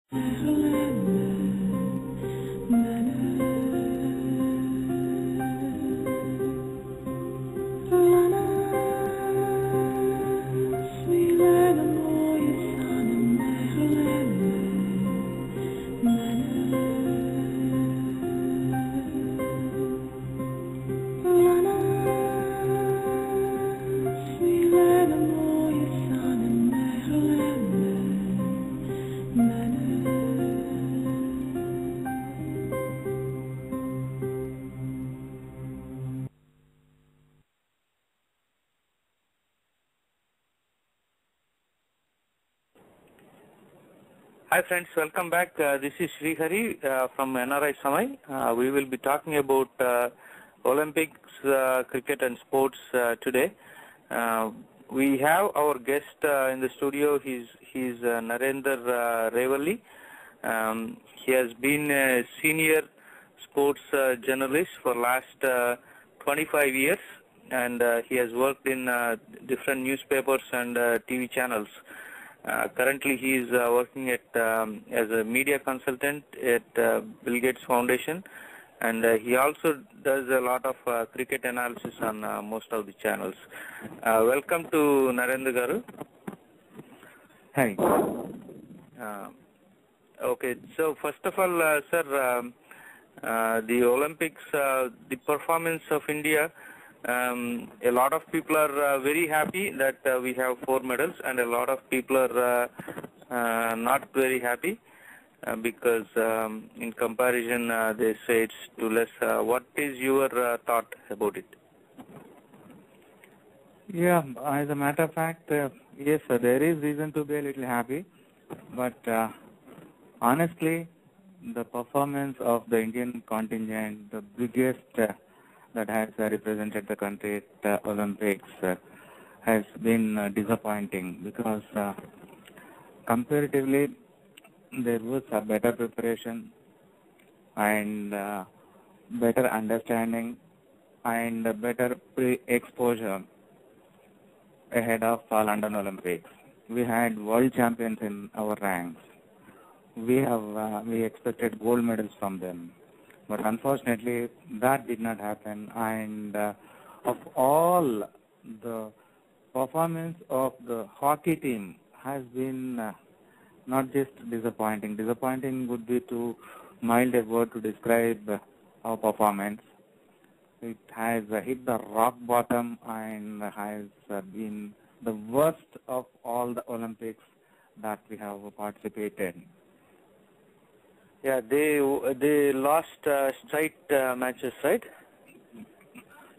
Hi friends, welcome back. This is Srihari from NRI Samay. We will be talking about Olympics, cricket and sports today. We have our guest in the studio. He's Narender Revelli. He has been a senior sports journalist for last 25 years, and he has worked in different newspapers and TV channels. Currently, he is working at as a media consultant at Bill Gates Foundation, and he also does a lot of cricket analysis on most of the channels. Welcome to Narender Garu. Hi. Okay, so first of all, sir, the Olympics, the performance of India. A lot of people are very happy that we have 4 medals, and a lot of people are not very happy because in comparison they say it's too less. What is your thought about it? Yeah, as a matter of fact, yes, there is reason to be a little happy, but honestly, the performance of the Indian contingent, the biggest that has represented the country at the Olympics, has been disappointing because comparatively there was a better preparation and better understanding and better pre-exposure ahead of London Olympics. We had world champions in our ranks. We expected gold medals from them. But unfortunately, that did not happen. And of all, the performance of the hockey team has been not just disappointing. Disappointing would be too mild a word to describe our performance. It has hit the rock bottom and has been the worst of all the Olympics that we have participated. Yeah, they lost straight matches, right?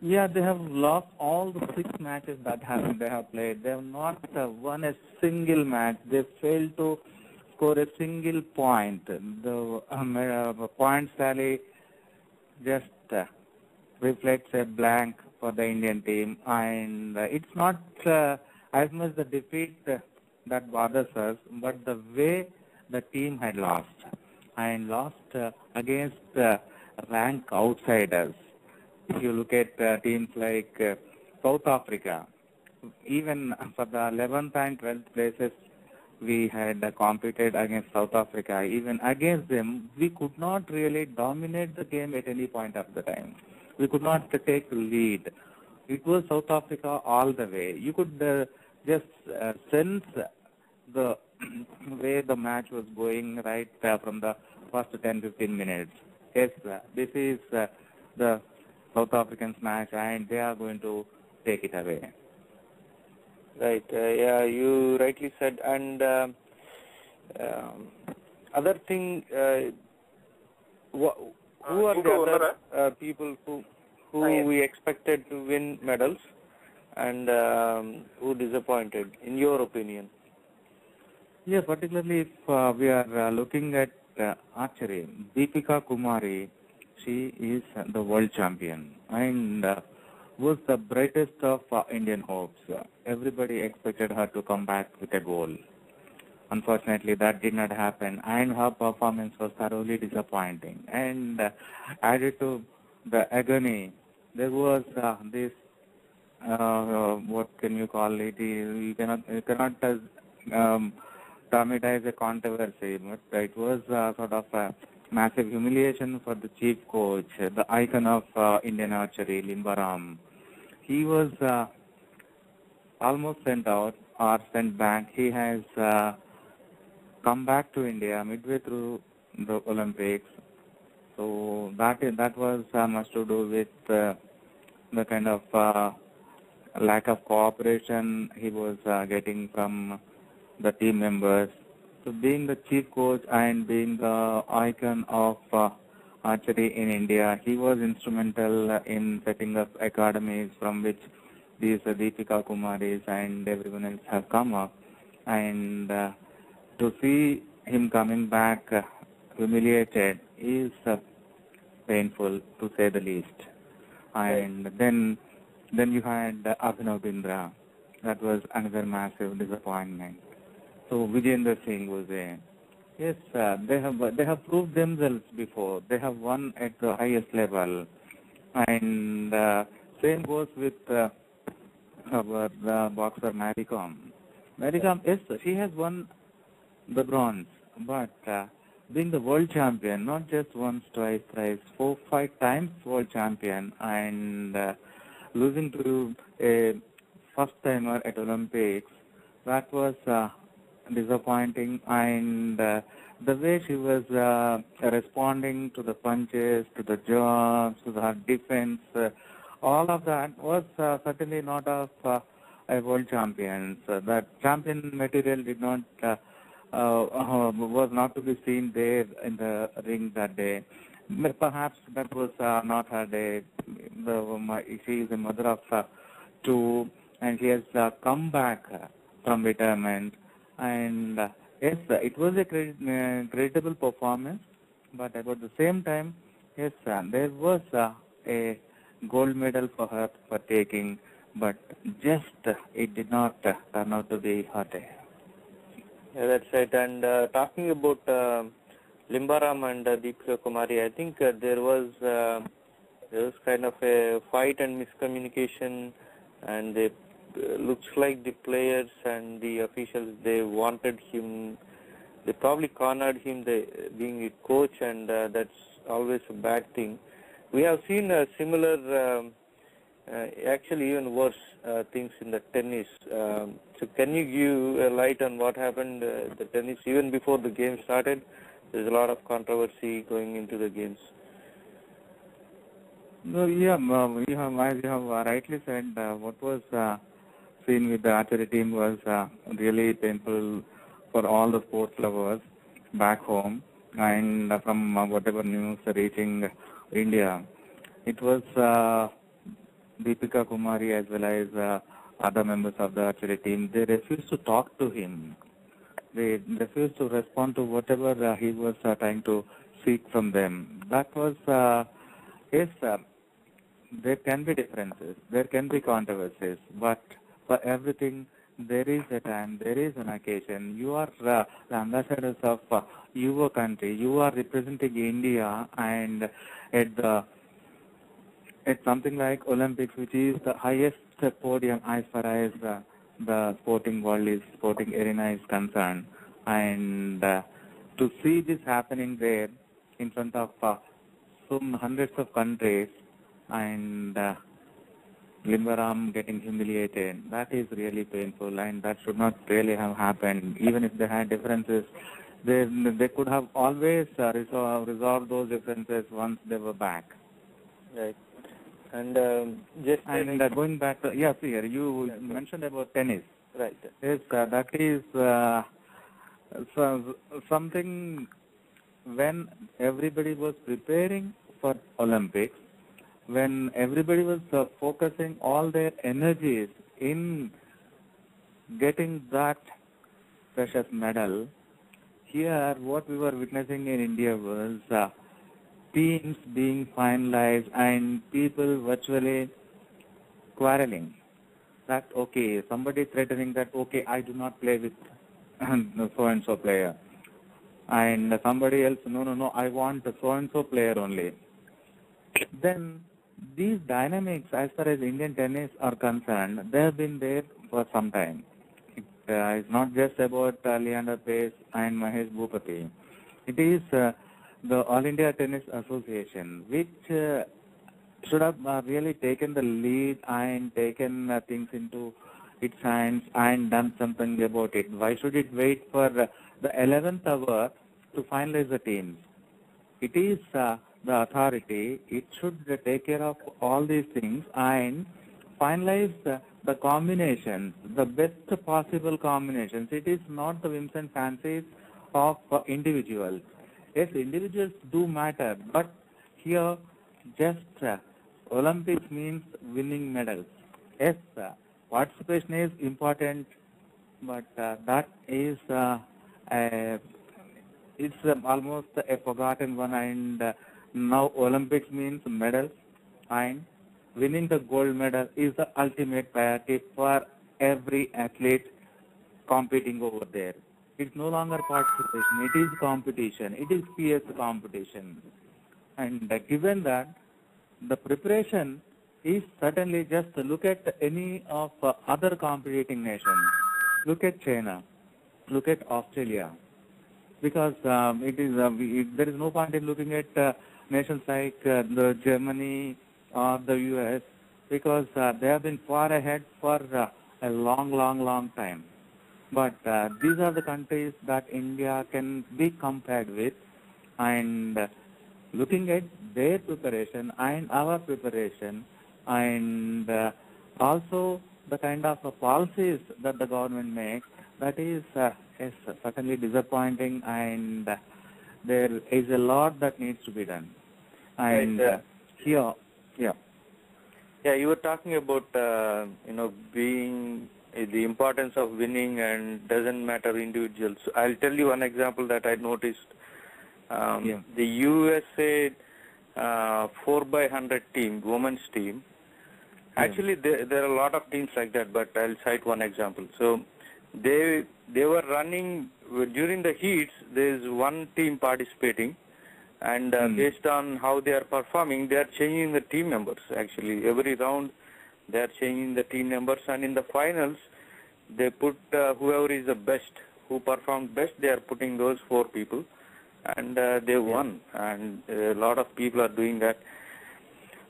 Yeah, they have lost all the 6 matches that they have played. They have not won a single match. They failed to score a single point. The point tally just reflects a blank for the Indian team, and it's not as much the defeat that bothers us, but the way the team had lost. And lost against rank outsiders. If you look at teams like South Africa, even for the 11th and 12th places, we had competed against South Africa. Even against them, we could not really dominate the game at any point of the time. We could not take the lead. It was South Africa all the way. You could just sense the way the match was going right from the first 10-15 minutes. Yes, this is the South African match, and they are going to take it away. Right. Yeah, you rightly said. And other thing, who are the other people who we expected to win medals, and who disappointed, in your opinion? Yeah, particularly if we are looking at archery, Deepika Kumari, she is the world champion and was the brightest of Indian hopes. Everybody expected her to come back with a goal. Unfortunately, that did not happen, and her performance was thoroughly disappointing. And added to the agony, there was this, what can you call it? You cannot term it as a controversy, but it was sort of a massive humiliation for the chief coach, the icon of Indian archery, Limbaram. He was almost sent out or sent back. He has come back to India midway through the Olympics. So that was much to do with the kind of lack of cooperation he was getting from the team members. So being the chief coach and being the icon of archery in India, he was instrumental in setting up academies from which these Deepika Kumaris and everyone else have come up. And to see him coming back humiliated is painful, to say the least. And then you had Abhinav Bindra. That was another massive disappointment. So Vijayendra Singh was there. Yes, they have proved themselves before. They have won at the highest level. And same goes with our boxer Mary Kom. Mary Kom, yes, she has won the bronze, but being the world champion, not just once, twice, thrice, 4, 5 times world champion, and losing to a first-timer at Olympics, that was disappointing. And the way she was responding to the punches, to the jabs, to the defense, all of that was certainly not of a world champion. So that champion material did not was not to be seen there in the ring that day. Perhaps that was not her day. She is a mother of 2, and she has come back from retirement. And yes, it was a creditable performance, but at the same time, yes, there was a gold medal for her for taking, but just it did not turn out to be her day. Yeah, that's right. And talking about Limbaram and Deepika Kumari, I think there was kind of a fight and miscommunication, and they looks like the players and the officials, they wanted him, they probably cornered him, being a coach, and that's always a bad thing. We have seen similar, actually even worse things in the tennis. So can you give a light on what happened the tennis even before the game started? There's a lot of controversy going into the games. No, yeah, as you have rightly said, what was seen with the archery team was really painful for all the sports lovers back home, and from whatever news reaching India, it was Deepika Kumari as well as other members of the archery team. They refused to talk to him. They refused to respond to whatever he was trying to seek from them. That was, yes, there can be differences, there can be controversies, but for everything there is a time, there is an occasion. You are the ambassadors of your country. You are representing India, and at something like Olympics, which is the highest podium as far as the sporting world is, sporting arena is concerned, and to see this happening there in front of some hundreds of countries, and Limbaram getting humiliated, that is really painful, and that should not really have happened. Even if they had differences, they could have always resolved those differences once they were back. Right. And going back to, yes, here you mentioned about tennis. Right. Yes, that is something when everybody was preparing for Olympics, when everybody was focusing all their energies in getting that precious medal. Here, what we were witnessing in India was teams being finalized and people virtually quarreling. That, okay, somebody threatening that, okay, I do not play with so-and-so player. And somebody else, no, I want the so-and-so player only. Then these dynamics, as far as Indian tennis are concerned, they have been there for some time. it's not just about Leander Pace and Mahesh Bhupati. It is the All India Tennis Association, which should have really taken the lead and taken things into its hands and done something about it. Why should it wait for the 11th hour to finalize the teams? It is the authority. It should take care of all these things and finalize the combinations, the best possible combinations. It is not the whims and fancies of individuals. Yes, individuals do matter, but here just Olympics means winning medals. Yes, participation is important, but that is it's almost a forgotten one, and now Olympics means medals, and winning the gold medal is the ultimate priority for every athlete competing over there. It's no longer participation, it is competition, it is fierce competition. And given that, the preparation is certainly just look at any of other competing nations. Look at China, look at Australia, because there is no point in looking at nations like the Germany or the US, because they have been far ahead for a long time. But these are the countries that India can be compared with, and looking at their preparation and our preparation, and also the kind of policies that the government makes, that is certainly disappointing, and there is a lot that needs to be done. And Right, here, Yeah, you were talking about being the importance of winning and doesn't matter individuals. I'll tell you one example that I noticed. The USA 4x100 team, women's team. Actually, there are a lot of teams like that, but I'll cite one example. So they were running during the heats. There's one team participating, and based on how they are performing, they are changing the team members. Actually, every round they are changing the team members, and in the finals they put whoever is the best, who performed best, they are putting those 4 people, and they won. And a lot of people are doing that.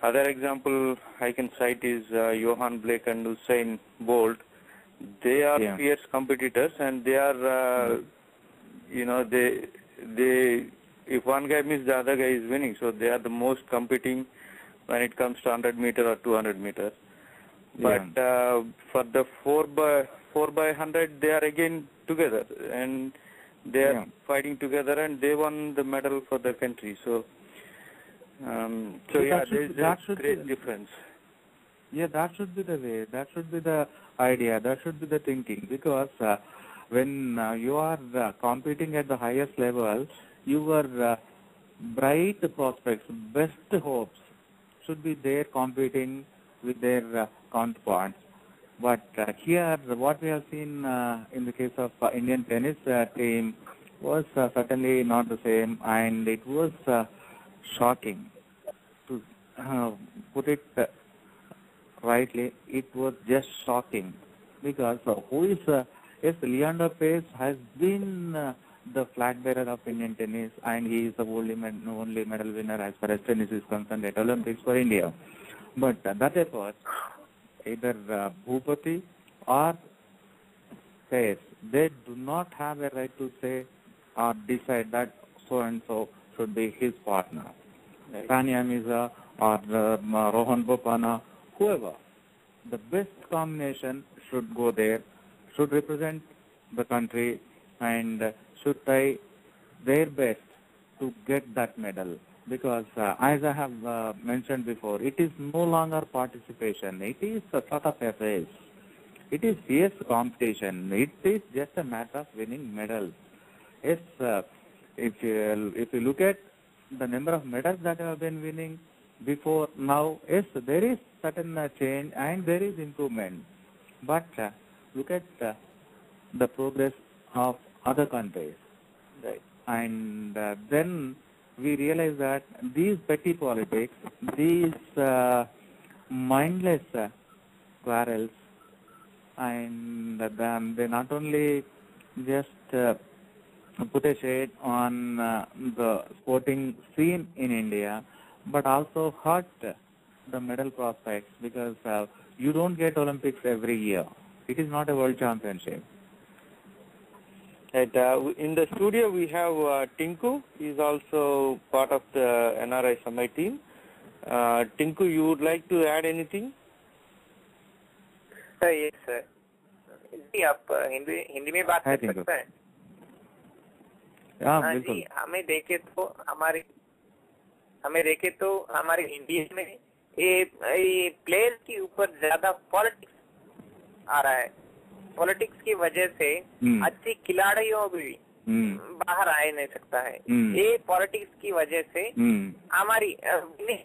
Other example I can cite is Johan Blake and Usain Bolt. They are fierce competitors, and they are they if one guy misses, the other guy is winning. So they are the most competing when it comes to 100 meter or 200 meters. But for the 4x100, they are again together, and they are fighting together, and they won the medal for the country. So, there's a great difference. Yeah, that should be the way. That should be the idea. That should be the thinking. Because when you are competing at the highest level, your bright prospects, best hopes should be there competing with their counterparts. But here, what we have seen in the case of Indian tennis team was certainly not the same, and it was shocking. To put it rightly, it was just shocking, because who is yes, Leander Pace has been the flag bearer of Indian tennis, and he is the only medal winner as far as tennis is concerned at Olympics for India. But that effort, either Bhupati or Pace, they do not have a right to say or decide that so and so should be his partner. Sania Mirza or Rohan Bopana, whoever, the best combination should go there, should represent the country, and should try their best to get that medal. Because as I have mentioned before, it is no longer participation. It is a sort of a race. It is fierce competition. It is just a matter of winning medals. Yes, if you look at the number of medals that have been winning before now, yes, there is certain change and there is improvement. But look at the progress of other countries. Right. And then we realize that these petty politics, these mindless quarrels and then they not only just put a shade on the sporting scene in India, but also hurt the medal prospects because you don't get Olympics every year. It is not a world championship. Right, in the studio we have Tinku. He is also part of the NRI Samay team. Tinku, you would like to add anything? Yes sir ji, आप हिंदी में बात कर सकते हैं? हाँ जी, हमें देखे तो हमारे इंडिया में ये प्लेयर्स के ऊपर ज्यादा पॉलिटिक्स आ रहा है. पॉलिटिक्स की वजह से अच्छे खिलाड़ियों भी बाहर आ नहीं सकता है. ये पॉलिटिक्स की वजह से हमारी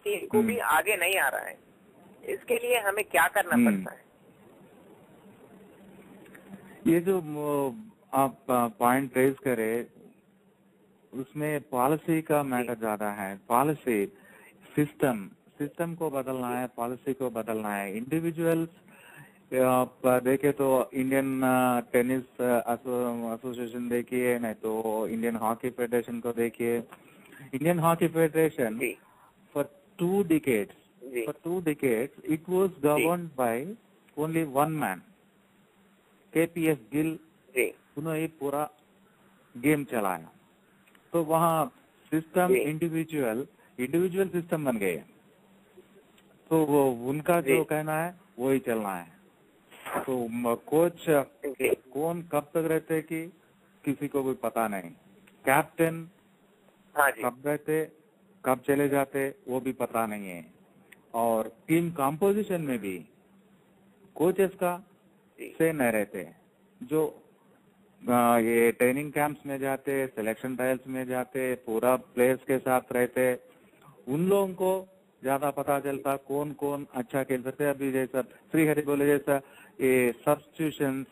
टीम को भी आगे नहीं आ रहा है. इसके लिए हमें क्या करना पड़ता है? ये जो आप पॉइंट रेज करे उसमें पॉलिसी का मैटर ज्यादा है. पॉलिसी सिस्टम को बदलना है, पॉलिसी को बदलना है. इंडिविजुअल्स आप देखे तो इंडियन टेनिस एसोसिएशन देखिए, नहीं तो इंडियन हॉकी फेडरेशन को देखिए. Indian hockey federation for 2 decades it was governed by only one man, KPS Gill. उन्होंने पूरा गेम चलाया. तो वहाँ सिस्टम इंडिविजुअल सिस्टम बन गए. तो वो उनका जो कहना है वही चलना है. तो कोच कौन कब तक रहते कि किसी को भी पता नहीं. कैप्टन कब रहते कब चले जाते वो भी पता नहीं है. और टीम कंपोजिशन में भी कोचेस का से नहीं रहते. जो ये ट्रेनिंग कैंप्स में जाते, सिलेक्शन ट्रायल्स में जाते, पूरा प्लेयर्स के साथ रहते, उन लोगों को ज्यादा पता चलता कौन कौन अच्छा खेल सकते. अभी जैसा श्रीहरि बोले जैसा ये सब्स्टिट्यूशंस,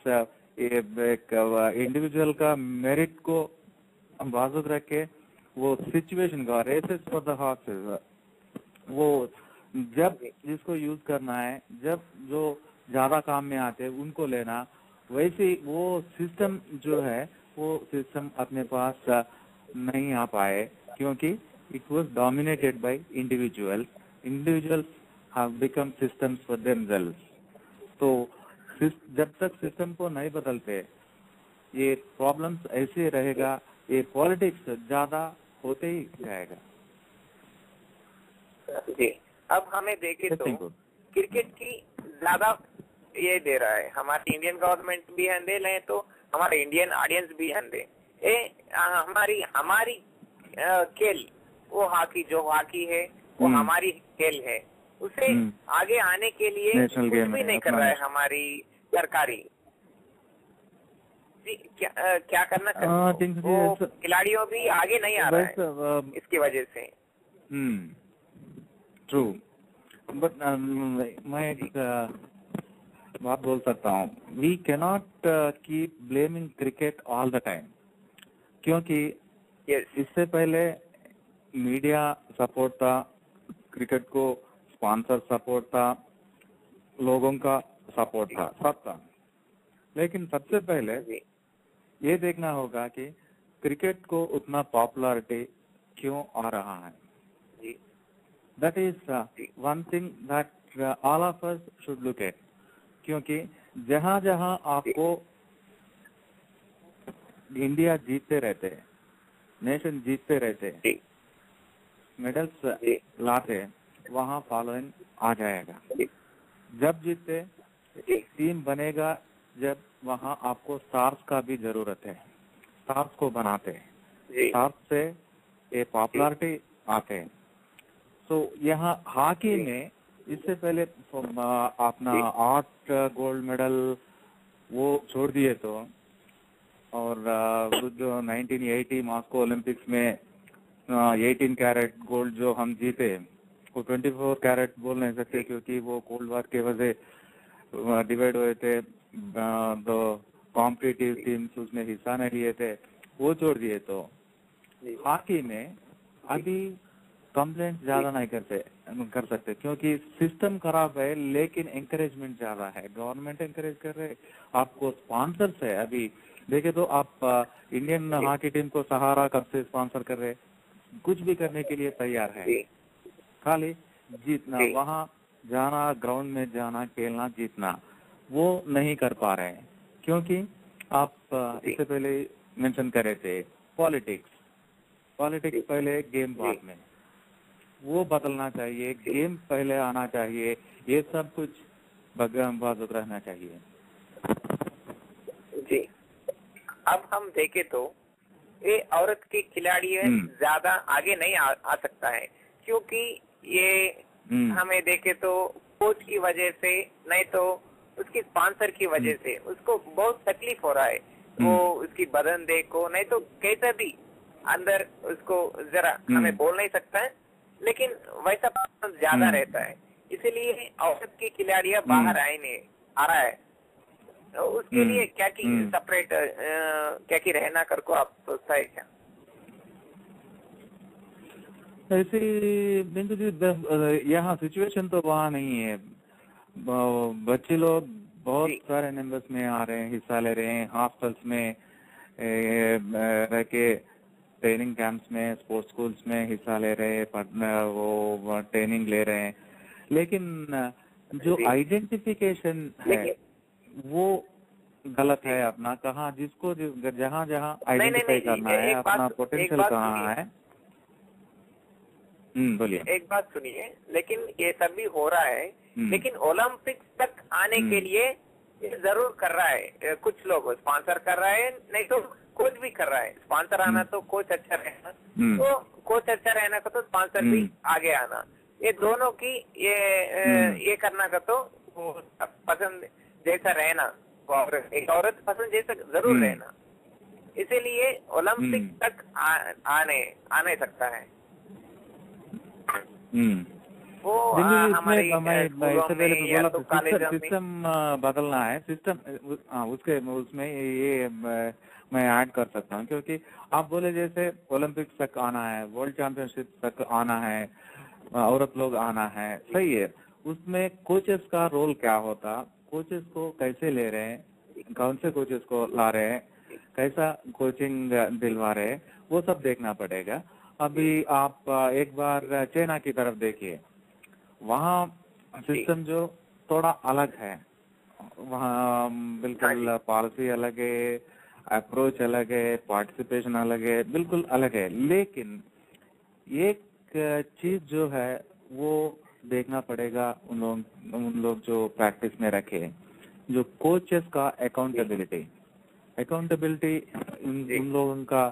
ये इंडिविजुअल का मेरिट को बाजुक रख के वो सिचुएशन का रेसेस फॉर द हॉर्सेस, वो जब जिसको यूज करना है, जब जो ज्यादा काम में आते हैं उनको लेना. वैसे वो सिस्टम जो है वो सिस्टम अपने पास नहीं आ पाए क्योंकि it was dominated by individuals have become systems for themselves. तो जब तक सिस्टम को नहीं बदलते ये प्रॉब्लम्स ऐसे रहेगा. ये पॉलिटिक्स ज्यादा होते ही जाएगा. जी, अब हमें देखे तो क्रिकेट की ज्यादा ये दे रहा है. हमारी इंडियन गवर्नमेंट भी हैंडल है तो हमारे इंडियन ऑडियंस भी हैंडल. हमारी खेल वो हॉकी है, वो हमारी खेल है. उसे आगे आने के लिए कुछ भी नहीं कर रहा है हमारी सरकारी. क्या करना चाहिए? वो खिलाड़ियों भी आगे नहीं आ रहा है इसकी वजह से. ट्रू. बट मैं एक बात बोल सकता हूँ. We cannot keep blaming cricket all the time क्योंकि इससे पहले मीडिया सपोर्ट था, क्रिकेट को स्पॉन्सर सपोर्ट था, लोगों का सपोर्ट था, सब था. लेकिन सबसे पहले ये देखना होगा कि क्रिकेट को उतना पॉपुलैरिटी क्यों आ रहा है. That is one thing that all of us should look at. क्योंकि जहाँ जहाँ आपको इंडिया जीतते रहते, नेशन जीतते रहते, मेडल्स लाते, वहाँ फॉलोइंग आ जाएगा. जब जीतते टीम बनेगा, जब वहाँ आपको स्टार्स का भी जरूरत है. स्टार्स को बनाते, स्टार्स से ये पॉपुलैरिटी आते. तो यहाँ हॉकी में इससे पहले अपना 8 गोल्ड मेडल वो छोड़ दिए तो, और जो 1980 मॉस्को ओलंपिक्स में 18 कैरेट गोल्ड जो हम जीते, वो 24 कैरेट बोल नहीं सकते क्योंकि वो कोल्ड वार के वजह डिवाइड हुए थे. तो कॉम्पिटिटिव टीम्स उसमें हिस्सा नहीं लिए थे, वो छोड़ दिए. तो हॉकी में अभी कंप्लेंट ज्यादा नहीं कर सकते क्योंकि सिस्टम खराब है, लेकिन एंकरेजमेंट ज्यादा है। गवर्नमेंट एंकरेज कर रहे, आपको स्पॉन्सर्स है। अभी देखे तो आप इंडियन हॉकी टीम को सहारा कब से स्पॉन्सर कर रहे, कुछ भी करने के लिए तैयार है, खाली जीतना, वहाँ जाना, ग्राउंड में जाना, खेलना, जीतना, वो नहीं कर पा रहे हैं क्योंकि आप इससे पहले मेंशन कर रहे थे पॉलिटिक्स पहले, गेम बाद में, वो बदलना चाहिए, गेम पहले आना चाहिए, ये सब कुछ बाजुक रहना चाहिए। जी, अब हम देखें तो ये औरत के खिलाड़ी ज्यादा आगे नहीं आ सकता है क्योंकि ये हमें देखे तो कोच की वजह से, नहीं तो उसकी स्पॉन्सर की वजह से उसको बहुत तकलीफ हो रहा है। वो उसकी बदन देखो, नहीं तो कैसा भी अंदर उसको जरा हमें बोल नहीं सकता है, लेकिन वैसा ज्यादा रहता है, इसीलिए औसत की खिलाड़ियां बाहर आ रहा है। तो उसके लिए क्या की सेपरेट क्या की रहना कर को आप सोचता है क्या? ऐसे बिंदु जी, यहाँ सिचुएशन तो वहाँ नहीं है। बच्चे लोग बहुत सारे नंबर्स में आ रहे हैं, हिस्सा ले रहे हैं, हॉस्टल्स में रह के, ट्रेनिंग कैंप्स में, स्पोर्ट्स स्कूल्स में हिस्सा ले रहे हैं, वो ट्रेनिंग ले रहे हैं, लेकिन जो आइडेंटिफिकेशन है वो गलत है अपना। कहाँ जिसको जहाँ जहाँ आइडेंटिफाई करना है, अपना पोटेंशियल कहाँ है। बोलिए। एक बात सुनिए, लेकिन ये सब भी हो रहा है, लेकिन ओलंपिक्स तक आने के लिए ये जरूर कर रहा है। कुछ लोग स्पॉन्सर कर रहा है, नहीं तो कोच भी कर रहा है। स्पॉन्सर आना तो कोच अच्छा रहना, तो कोच अच्छा रहना का तो स्पॉन्सर भी आगे आना, ये दोनों की ये करना का तो पसंद जैसा रहना, एक औरत पसंद जैसा जरूर रहना, इसीलिए ओलंपिक तक आ नहीं सकता है। वो हमारे सिस्टम बदलना है, सिस्टम उसमें ये मैं ऐड कर सकता हूँ, क्योंकि आप बोले जैसे ओलंपिक्स तक आना है, वर्ल्ड चैंपियनशिप तक आना है, औरत लोग आना है, सही है। उसमें कोचेस का रोल क्या होता, कोचेस को कैसे ले रहे हैं, कौन से कोचेस को ला रहे हैं, कैसा कोचिंग दिलवा रहे हैं, वो सब देखना पड़ेगा। अभी आप एक बार चाइना की तरफ देखिए, वहाँ सिस्टम जो थोड़ा अलग है, वहाँ बिल्कुल पॉलिसी अलग है, अप्रोच अलग है, पार्टिसिपेशन अलग है, बिल्कुल अलग है। लेकिन एक चीज जो है वो देखना पड़ेगा, उन लोग जो प्रैक्टिस में रखे, जो कोचेस का अकाउंटेबिलिटी उन लोगों का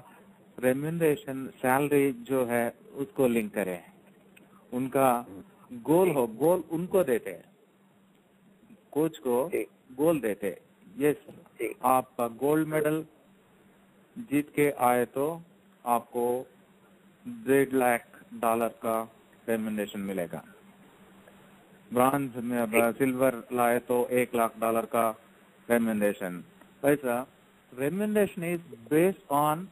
रेम्यूनरेशन, सैलरी जो है उसको लिंक करें, उनका गोल उनको देते हैं, कोच को गोल देते, यस आप गोल्ड मेडल जीत के आए तो आपको $1.5 लाख का रेम्यूनरेशन मिलेगा, ब्रॉन्ज में सिल्वर लाए तो $1 लाख का रेम्यूनरेशन। ऐसा remuneration is based on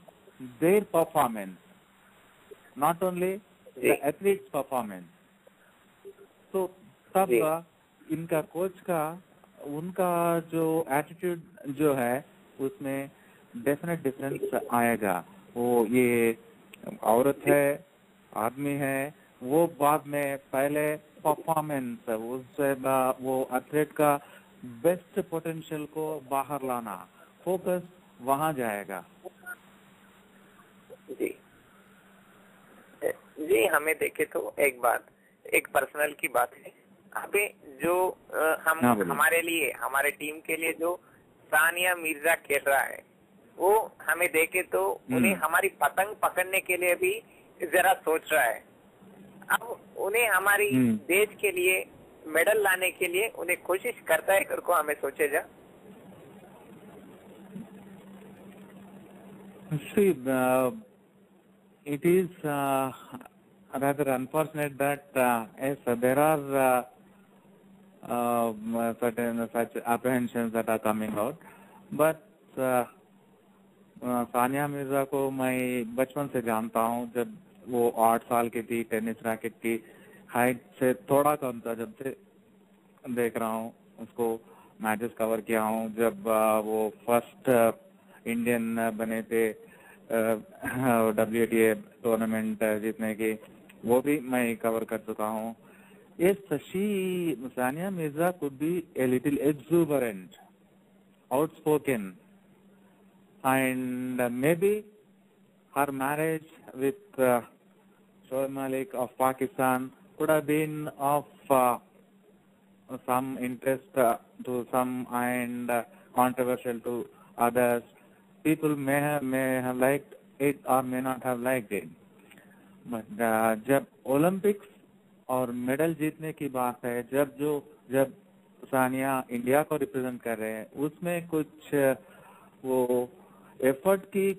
their performance, not only the athlete's performance. तो तब इनका कोच का, उनका जो एटीट्यूड जो है उसमें डेफिनेट डिफरेंस आएगा। वो ये औरत है, आदमी है, वो बाद में पहले परफॉर्मेंस, उससे वो एथलीट का बेस्ट पोटेंशियल को बाहर लाना, फोकस वहाँ जाएगा। जी, हमें देखे तो एक पर्सनल की बात है। अभी जो हमारे लिए, हमारे टीम के लिए जो सानिया मिर्जा खेल रहा है, वो हमें देखे तो उन्हें हमारी पतंग पकड़ने के लिए भी जरा सोच रहा है। अब उन्हें हमारी देश के लिए मेडल लाने के लिए उन्हें कोशिश करता है करको हमें सोचे जा। It is rather unfortunate that yes, there are certain such apprehensions that are coming out, but Sania Mirza को मैं बचपन से जानता हूँ। जब वो 8 साल की थी, टेनिस रैकेट की हाइट से थोड़ा कम था। जब से देख रहा हूँ, उसको मैचेस कवर किया हूँ, जब वो फर्स्ट इंडियन बने थे WTA टूर्नामेंट जीतने की, वो भी मैं कवर कर चुका हूँ। Yes, Sania Mirza could be a little exuberant, outspoken, and maybe her marriage with Shoaib Malik of Pakistan could have been of some interest to some and controversial to others. People may have liked it or may not have liked it. But जब Olympics और medal जीतने की बात है, जब Sania India को represent कर रहे हैं, उसमें कुछ वो एफर्ट की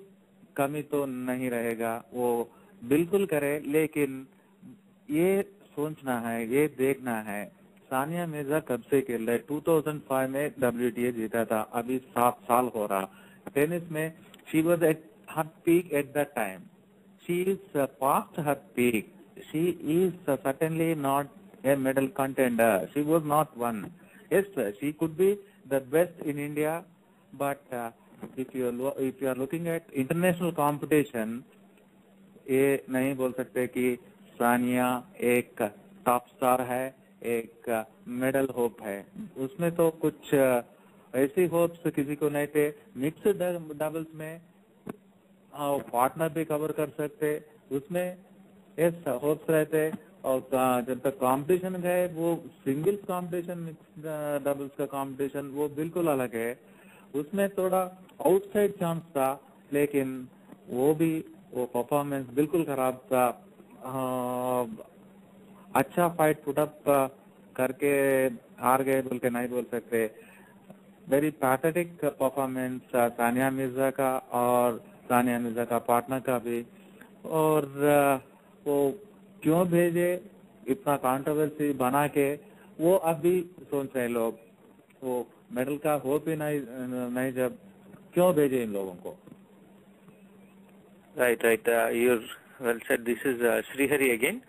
कमी तो नहीं रहेगा, वो बिल्कुल करे। लेकिन ये सोचना है, ये देखना है, सानिया मिर्जा कब से खेल रहे। 2005 में WTA जीता था, अभी 7 साल हो रहा। टेनिस में she was at her peak at that time. She is past her peak. She is certainly not a medal contender. She was not one. Yes, she could be the best in India, but if you are looking at international competition, ये नहीं बोल सकते कि सानिया एक top star है, एक medal hope है। उसमें तो कुछ ऐसी होप्स किसी को नहीं थे। मिक्स्ड डबल्स में पार्टनर भी कवर कर सकते, उसमें होप्स रहते। और जब तक कंपटीशन गए, वो सिंगल्स कंपटीशन, मिक्स्ड डबल्स का कंपटीशन वो बिल्कुल अलग है। उसमें थोड़ा आउटसाइड चांस था, लेकिन वो परफॉर्मेंस बिल्कुल खराब था। अच्छा फाइट पुटअप करके हार गए बोल के नहीं बोल सकते। Very pathetic performance Sania Mirza का और सानिया मिर्जा का पार्टनर का भी। और वो क्यों भेजे, इतना कंट्रोवर्सी बना के, वो अभी सोच रहे लोग, वो मेडल का होप ही नहीं जब क्यों भेजे इन लोगों को। Right. You're well said. This is Srihari again.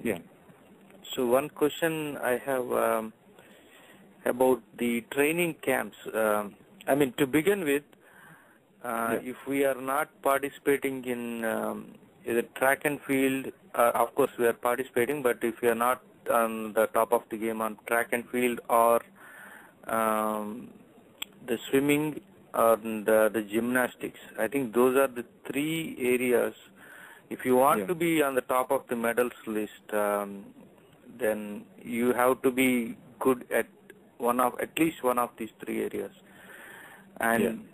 Yeah. So one question I have about the training camps. I mean, to begin with, if we are not participating in either track and field, of course we are participating, but if we are not on the top of the game on track and field or the swimming or the gymnastics, I think those are the 3 areas. If you want to be on the top of the medals list, then you have to be good at at least one of these 3 areas. And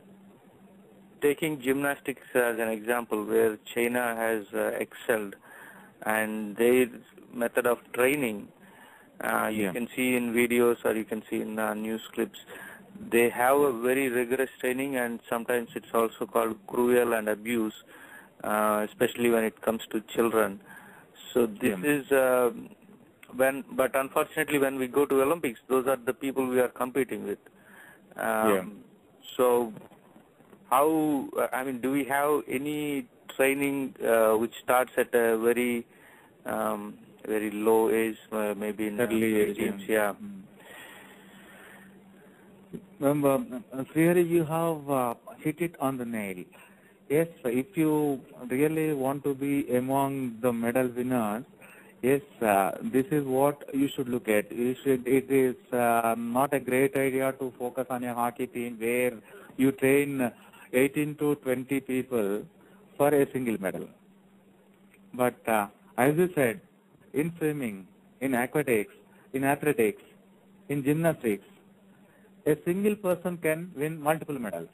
taking gymnastics as an example, where China has excelled, and their method of training, you can see in videos or you can see in news clips, they have a very rigorous training, and sometimes it's also called cruel and abuse, especially when it comes to children. So this is but unfortunately when we go to Olympics, those are the people we are competing with. So how, I mean, do we have any training which starts at a very low age, maybe in early age? Yeah. Remember, Srihari, you have hit it on the nail. Yes, if you really want to be among the medal winners, yes, this is what you should look at. It is not a great idea to focus on a hockey team where you train 18 to 20 people for a single medal. But as you said, in swimming, in aquatics, in athletics, in gymnastics, a single person can win multiple medals.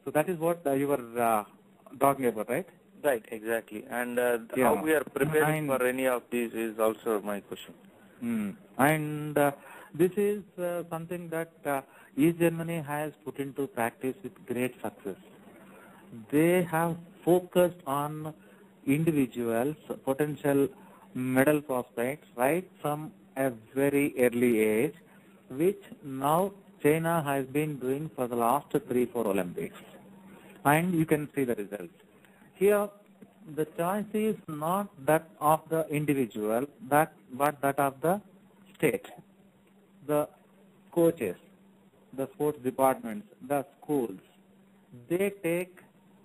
So that is what you were talking about, right? Right, exactly. And how we are preparing for any of these is also my question. And this is something that East Germany has put into practice with great success. They have focused on individuals, potential medal prospects, right from a very early age, which now China has been doing for the last 3-4 Olympics. And you can see the results. here the choice is not that of the individual, but that of the state, the coaches, the sports departments, the schools. They take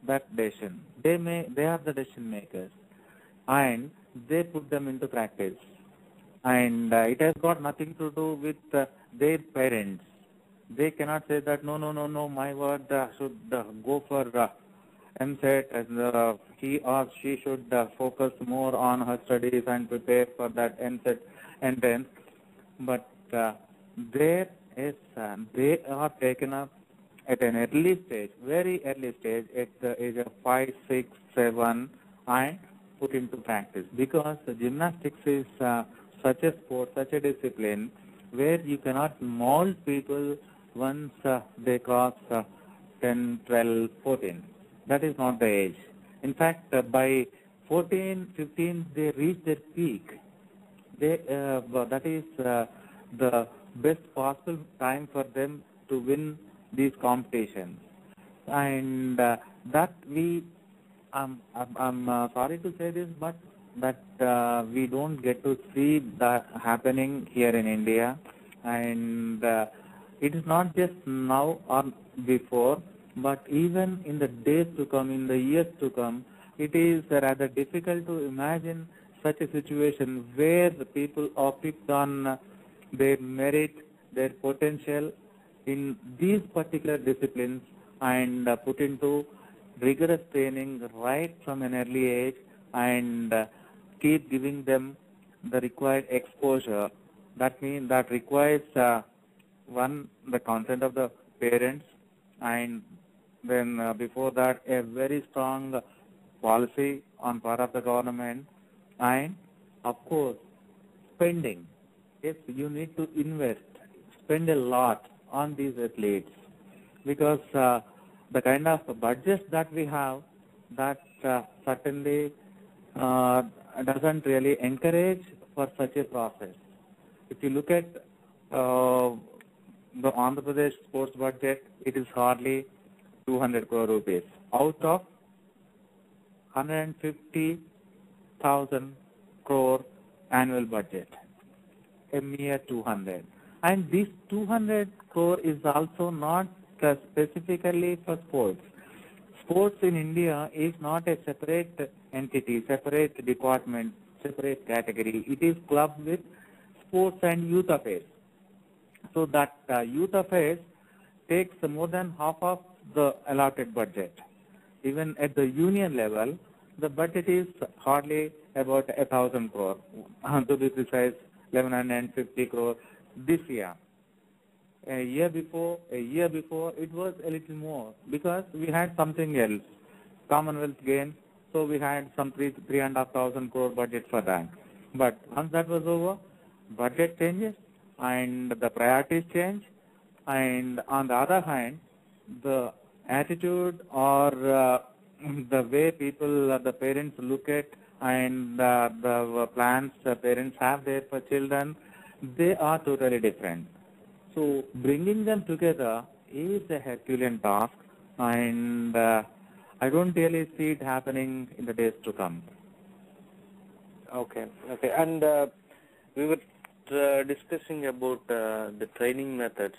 that decision. They are the decision makers, and they put them into practice. And it has got nothing to do with their parents. They cannot say that no, my word should go for MSET, and he or she should focus more on her studies and prepare for that MSET entrance. But there is, they are taken up at an early stage, very early stage, at the age of 5, 6, 7, and put into practice. Because gymnastics is such a sport, such a discipline, where you cannot mold people once they cross 10, 12, 14. That is not the age. In fact, by 14, 15, they reach their peak. That is the best possible time for them to win these competitions. And that I'm sorry to say this, but that we don't get to see that happening here in India. And it is not just now or before, but even in the days to come, in the years to come, it is rather difficult to imagine such a situation where the people are picked on their merit, their potential in these particular disciplines, and put into rigorous training right from an early age, and keep giving them the required exposure. That means that requires one, the consent of the parents, and then before that a very strong policy on part of the government, and of course spending. Yes, you need to spend a lot on these athletes, because the kind of budget that we have, that certainly doesn't really encourage for such a process. If you look at the Andhra Pradesh sports budget, it is hardly 200 crore rupees out of 150,000 crore annual budget, a mere 200. And this 200 crore is also not specifically for sports. Sports in India is not a separate entity, separate department, separate category. It is clubbed with sports and youth affairs. So that youth affairs takes more than half of the allotted budget. Even at the union level, the budget is hardly about 1,000 crore. To be precise, 1,150 crore this year. A year before, it was a little more, because we had something else, Commonwealth Games, so we had some 3,500 crore budget for that. But once that was over, budget changes and the priorities change, and on the other hand, the attitude or the way people, the parents look at, and the plans the parents have there for children, they are totally different. So bringing them together is a Herculean task, and I don't really see it happening in the days to come. Okay. And we were discussing about the training methods.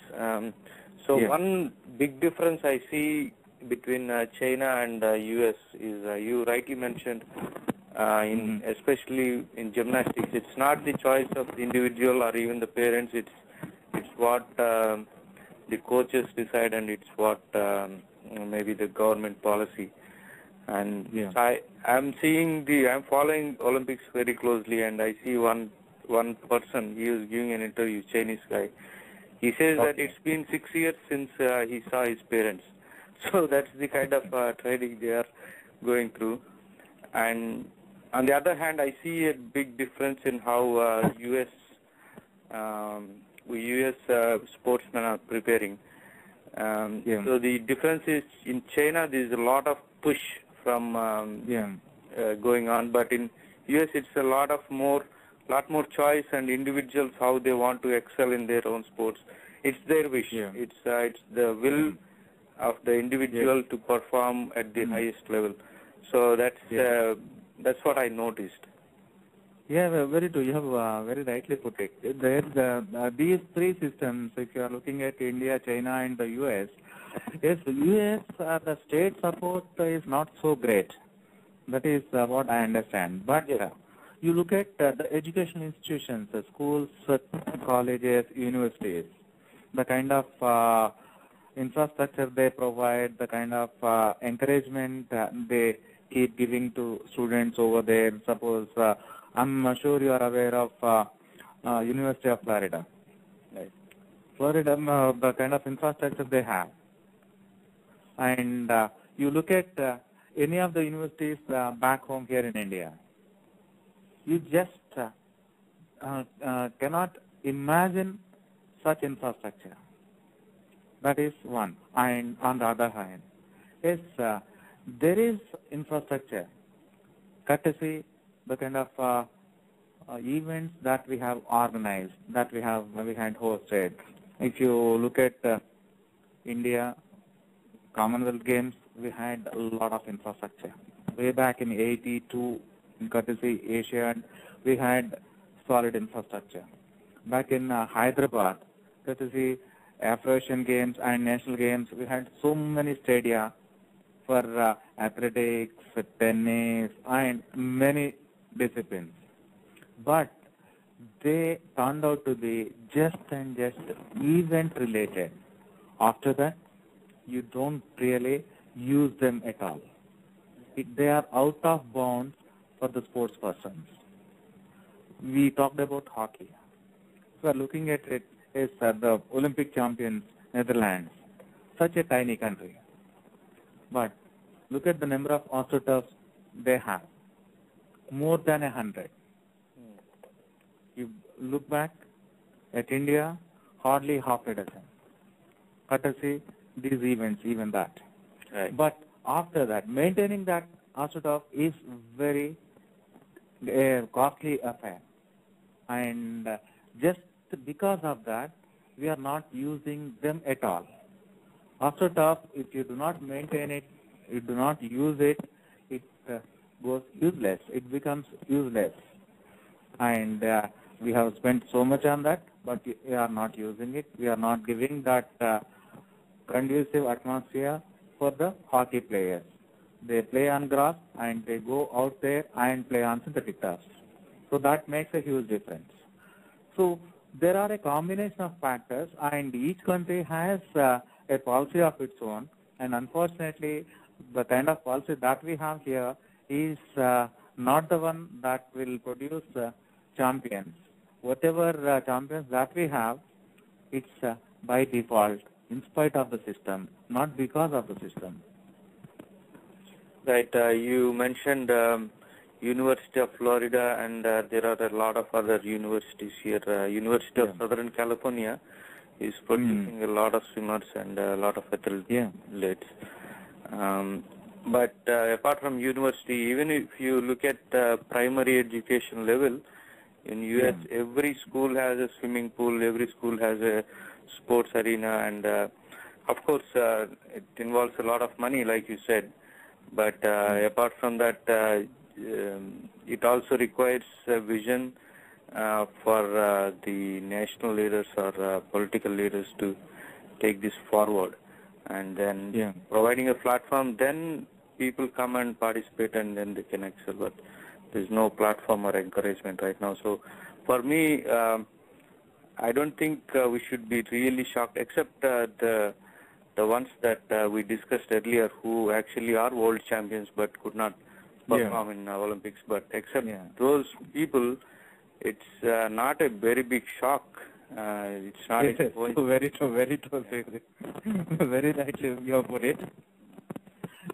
One big difference I see between China and US is you rightly mentioned, especially in gymnastics, it's not the choice of the individual or even the parents. It's what the coaches decide, and it's what maybe the government policy. And I'm following Olympics very closely, and I see one person. He was giving an interview, Chinese guy. He says that it's been 6 years since he saw his parents. So that's the kind of training they are going through. And on the other hand, I see a big difference in how US sportsmen are preparing. So the difference is, in China there is a lot of push from going on, but in US it's a lot more choice, and individuals how they want to excel in their own sports. It's their wish. It's the will of the individual to perform at the highest level. So that's what I noticed. Yeah, very true. You have very rightly put it. These three systems, if you are looking at India, China, and the US, yes, US, the state support is not so great. That is what I understand. But you look at the education institutions, the schools, colleges, universities, the kind of infrastructure they provide, the kind of encouragement they keep giving to students over there. Suppose I'm sure you are aware of University of Florida. Right. Florida, the kind of infrastructure they have. And you look at any of the universities back home here in India, you just cannot imagine such infrastructure. That is one. And on the other hand, yes, there is infrastructure, courtesy the kind of events that we have organized, that we had hosted. If you look at India, Commonwealth Games, we had a lot of infrastructure. Way back in 82, in courtesy Asian, we had solid infrastructure. Back in Hyderabad, courtesy Afro-Asian Games and National Games, we had so many stadia for athletics, tennis, and many disciplines. But they turned out to be just event related. After that, you don't really use them at all. They are out of bounds for the sports persons. We talked about hockey. So looking at it is the Olympic champions, Netherlands, such a tiny country. But look at the number of astroturfs they have, more than 100. You look back at India, hardly half a dozen. Courtesy these events, even that. Right. But after that, maintaining that astroturf is very costly affair. And just because of that, we are not using them at all. Astroturf, if you do not maintain it, you do not use it, it goes useless. It becomes useless. And we have spent so much on that, but we are not using it. We are not giving that conducive atmosphere for the hockey players. They play on grass and they go out there and play on synthetic turfs. So that makes a huge difference. So there are a combination of factors, and each country has a policy of its own. And unfortunately, the kind of policy that we have here is not the one that will produce champions. Whatever champions that we have, it's by default, in spite of the system, not because of the system. Right. You mentioned University of Florida, and there are a lot of other universities here. University of Southern California is producing a lot of swimmers and a lot of athletes. But apart from university, even if you look at primary education level, in US, every school has a swimming pool, every school has a sports arena, and of course, it involves a lot of money, like you said. But apart from that, it also requires a vision for the national leaders or political leaders to take this forward. And then providing a platform, then people come and participate, and then they can excel. But there's no platform or encouragement right now. So for me, I don't think we should be really shocked, except the ones that we discussed earlier, who actually are world champions but could not perform in Olympics. But except those people, it's not a very big shock. It's not. Yes, very true, very true. Very rightly you have put it.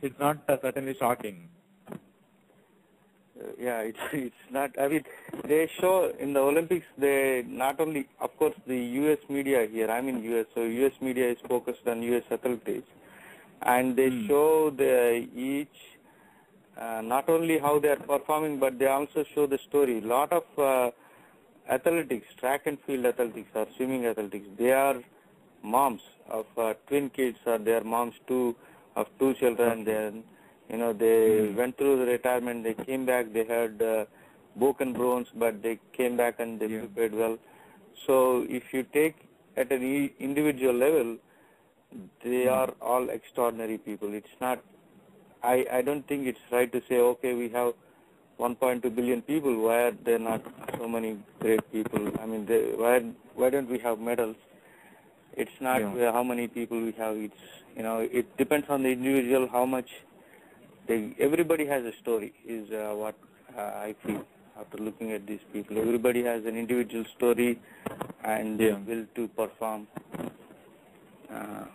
It's not certainly shocking. It's not. I mean, they show in the Olympics. They not only, of course, the U.S. media here. I'm in U.S., so U.S. media is focused on U.S. athletes, and they show each not only how they are performing, but they also show the story. A lot of athletics, track and field athletics or swimming athletics, they are moms of twin kids, or they are moms of two children. Then They went through the retirement, they came back, they had broken bones, but they came back and they prepared well. So if you take at an individual level, they are all extraordinary people. It's not, I don't think it's right to say, okay, we have 1.2 billion people, why are there not so many great people? I mean, why don't we have medals? It's not how many people we have. It's, it depends on the individual, how much everybody has a story, is what I feel after looking at these people. Everybody has an individual story and will to perform.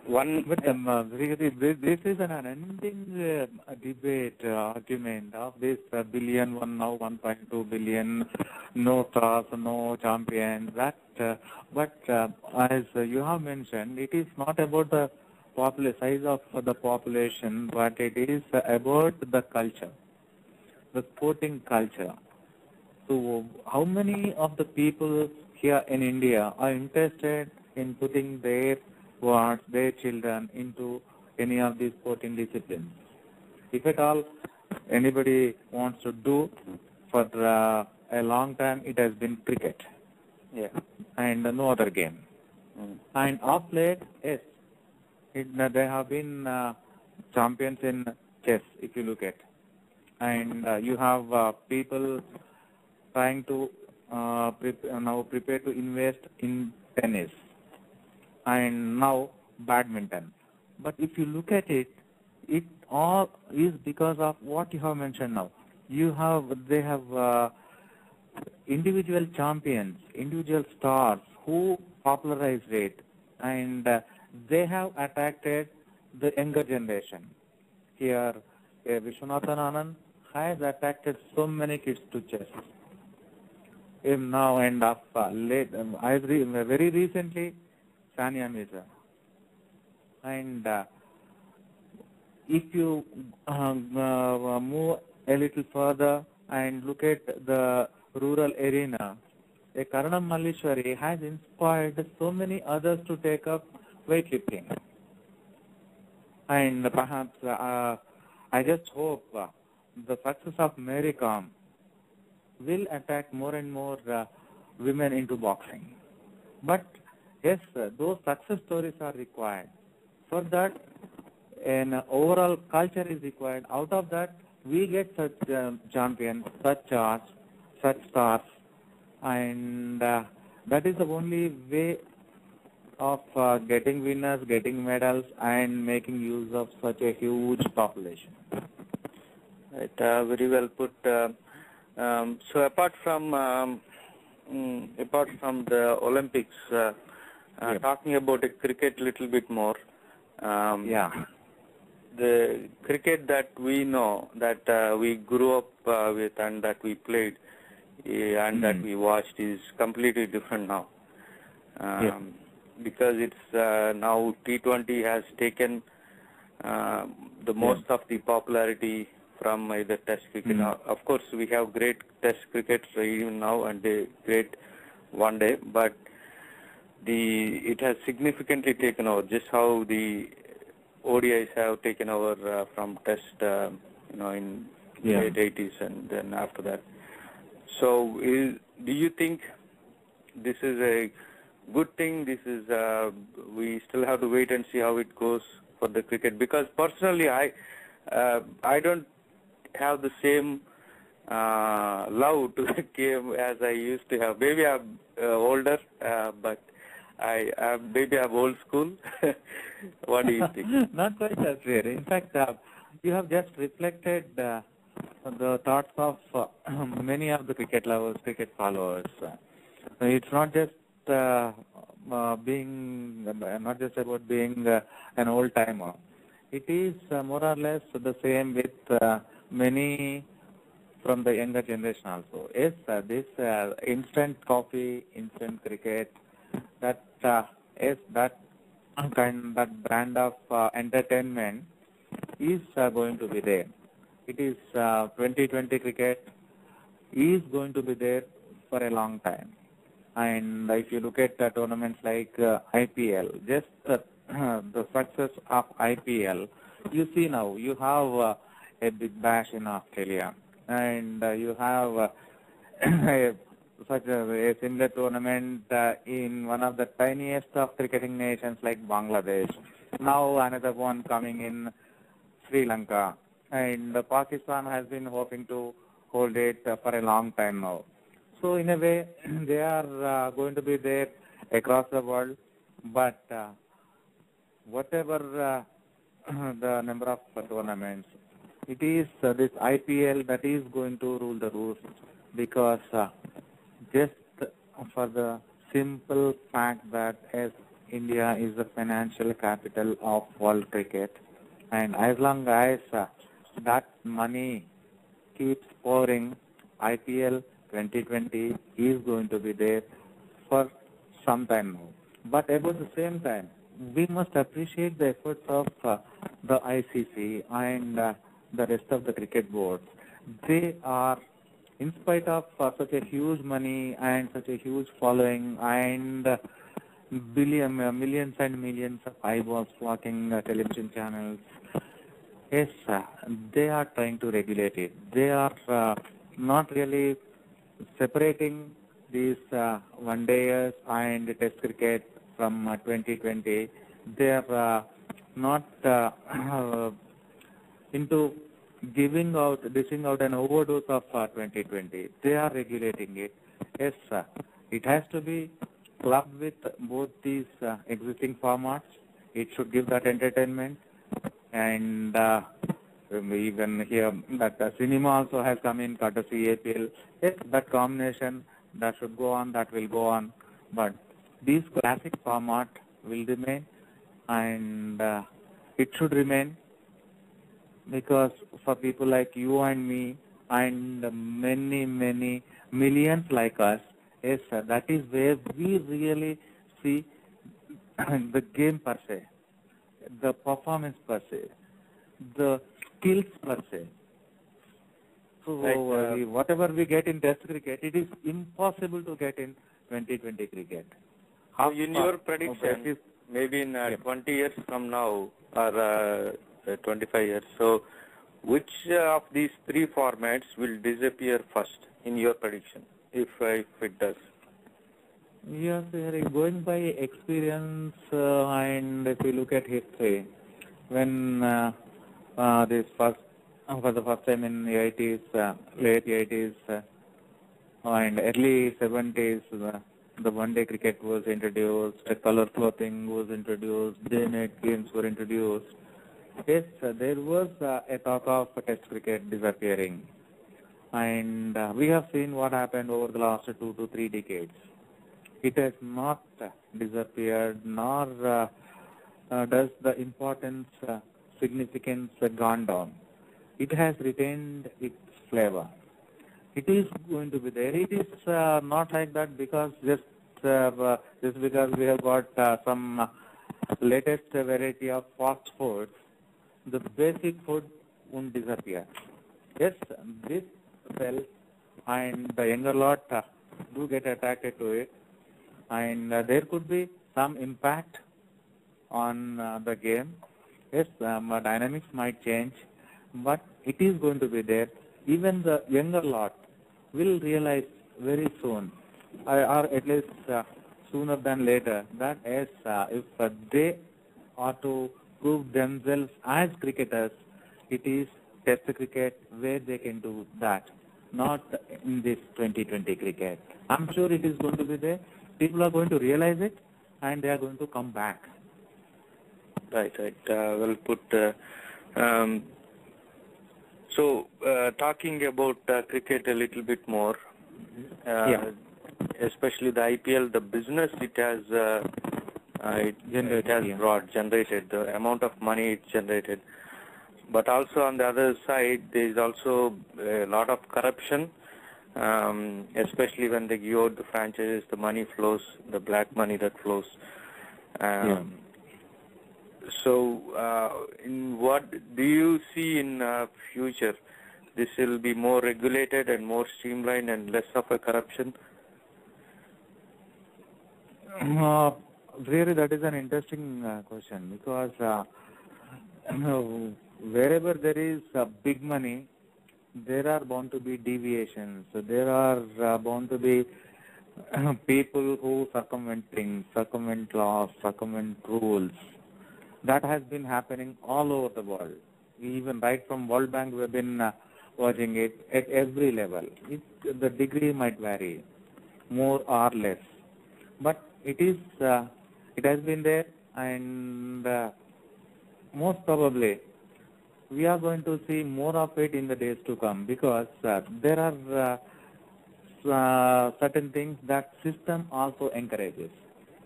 This is an unending debate, argument of this billion, one now 1.2 billion, no stars, no champions. But as you have mentioned, it is not about the size of the population, but it is about the culture, the sporting culture. So how many of the people here in India are interested in putting their children into any of these sporting disciplines? If at all anybody wants to do, for a long time it has been cricket, and no other game. And of late, yes, there have been champions in chess, if you look at, and you have people trying to now prepare to invest in tennis, and now badminton. But if you look at it, it all is because of what you have mentioned now. They have individual champions, individual stars who popularized it, and they have attracted the younger generation. Here, Vishwanathan Anand has attracted so many kids to chess. Now and very recently, Sania Mirza. And if you move a little further and look at the rural arena, Karanam Malleshwari has inspired so many others to take up weightlifting. And perhaps I just hope the success of Mary Kom will attract more and more women into boxing. But yes, those success stories are required. For that, an overall culture is required. Out of that, we get such champions, such arts, such stars, and that is the only way of getting winners, getting medals, and making use of such a huge population. Right, very well put. So apart from the Olympics, talking about the cricket a little bit more. The cricket that we know, that we grew up with and that we played and that we watched is completely different now. Because it's now T20 has taken the most of the popularity from the Test cricket. Now, of course, we have great Test cricket even now and the great one day, but it has significantly taken over. Just how the ODIs have taken over from Test, in late 80s and then after that. So, do you think this is a good thing? This is we still have to wait and see how it goes for the cricket, because personally I don't have the same love to the game as I used to have. Maybe I'm older, but maybe I'm old school. What do you think? Not quite that way. In fact, you have just reflected the thoughts of many of the cricket lovers, cricket followers. It's not just about being an old timer. It is more or less the same with many from the younger generation also. Yes, this instant coffee, instant cricket, that brand of entertainment is going to be there. It is 2020 cricket is going to be there for a long time. And if you look at tournaments like IPL, just the success of IPL, you see now you have a big bash in Australia, and you have such a similar tournament in one of the tiniest of cricketing nations like Bangladesh. Now another one coming in Sri Lanka, and Pakistan has been hoping to hold it for a long time now. So in a way, they are going to be there across the world, but whatever the number of tournaments, it is this IPL that is going to rule the roost, because just for the simple fact that as India is the financial capital of world cricket, and as long as that money keeps pouring, IPL 2020 is going to be there for some time now. But about the same time, we must appreciate the efforts of the ICC and the rest of the cricket boards. They are, in spite of such a huge money and such a huge following and millions and millions of eyeballs flocking television channels, yes, they are trying to regulate it. They are not really separating these one-dayers and test cricket from 2020. They are not into dishing out an overdose of 2020. They are regulating it. Yes, it has to be clubbed with both these existing formats. It should give that entertainment, and even here that cinema also has come in courtesy APL. Yes, that combination that should go on, that will go on, but this classic format will remain, and it should remain, because for people like you and me and many millions like us, yes, sir, that is where we really see the game per se, the performance per se, the skills per se. So whatever we get in test cricket, it is impossible to get in 2020 cricket. How in your prediction, maybe in 20 years from now, or 25 years, so which of these three formats will disappear first in your prediction, if it does? Yes, going by experience, and if you look at history, when this first, for the first time in the 80s, late 80s and early 70s, the one-day cricket was introduced, color clothing was introduced, day-night games were introduced. Yes, there was a talk of test cricket disappearing, and we have seen what happened over the last 2 to 3 decades. It has not disappeared, nor does the importance, significance gone down. It has retained its flavor. It is going to be there. It is not like that because just because we have got some latest variety of fast foods, the basic food won't disappear. Yes, this sells, and the younger lot do get attracted to it, and there could be some impact on the game. Yes, dynamics might change, but it is going to be there. Even the younger lot will realize very soon, or at least sooner than later, that yes, if they are to prove themselves as cricketers, it is test cricket where they can do that, not in this 2020 cricket. I'm sure it is going to be there. People are going to realize it, and they are going to come back. Right. Well put. So, talking about cricket a little bit more, especially the IPL, the business it has generated, the amount of money it generated. But also on the other side, there is also a lot of corruption, especially when they give out the franchises, the money flows, the black money that flows. So, in what do you see in future? This will be more regulated and more streamlined and less of a corruption? Really, that is an interesting question, because wherever there is big money, there are bound to be deviations. So there are bound to be people who circumvent things, circumvent laws, circumvent rules. That has been happening all over the world. Even right from World Bank, we have been watching it at every level. The degree might vary, more or less, but it has been there, and most probably we are going to see more of it in the days to come, because there are certain things that system also encourages.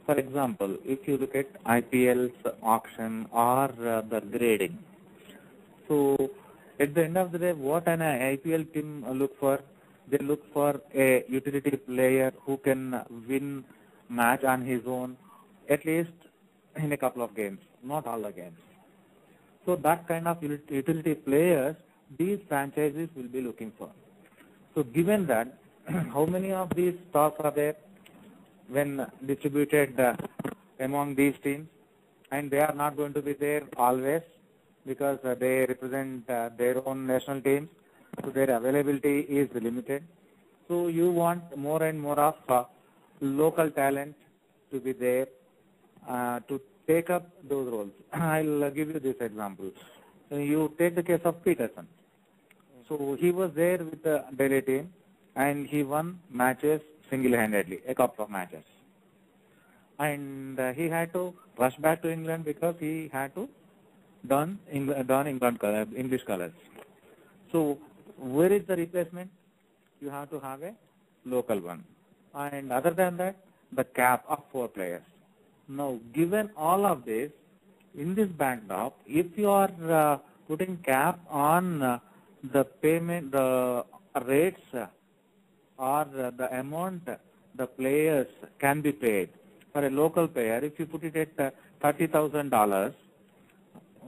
For example, if you look at IPL's auction or the grading, so at the end of the day, what an IPL team look for? They look for a utility player who can win match on his own, at least in a couple of games, not all the games. So that kind of utility players, these franchises will be looking for. So given that, how many of these stars are there when distributed among these teams? And they are not going to be there always, because they represent their own national teams, so their availability is limited. So you want more and more of local talent to be there to take up those roles. I'll give you this example. You take the case of Peterson. So he was there with the Delhi team, and he won matches single-handedly, a couple of matches. And he had to rush back to England because he had to don English colors. So where is the replacement? You have to have a local one. And other than that, the cap of 4 players. Now, given all of this, in this backdrop, if you are putting cap on the payment, the rates or the amount the players can be paid for a local player, if you put it at $30,000,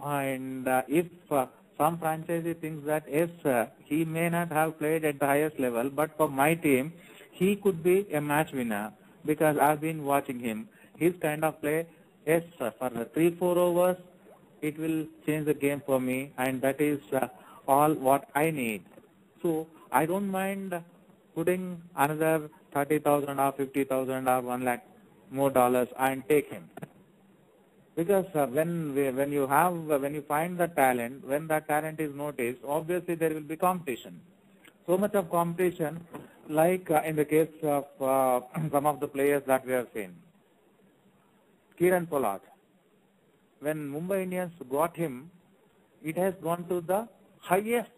and if some franchisee thinks that yes, he may not have played at the highest level, but for my team, he could be a match winner because I've been watching him. His kind of play, yes, for the 3-4 overs, it will change the game for me, and that is all what I need. So I don't mind putting another 30,000 or 50,000 or 1 lakh more dollars and take him. Because when you find the talent, when that talent is noticed, obviously there will be competition. So much of competition, like in the case of some of the players that we have seen. Kieran Pollard. When Mumbai Indians got him, it has gone to the highest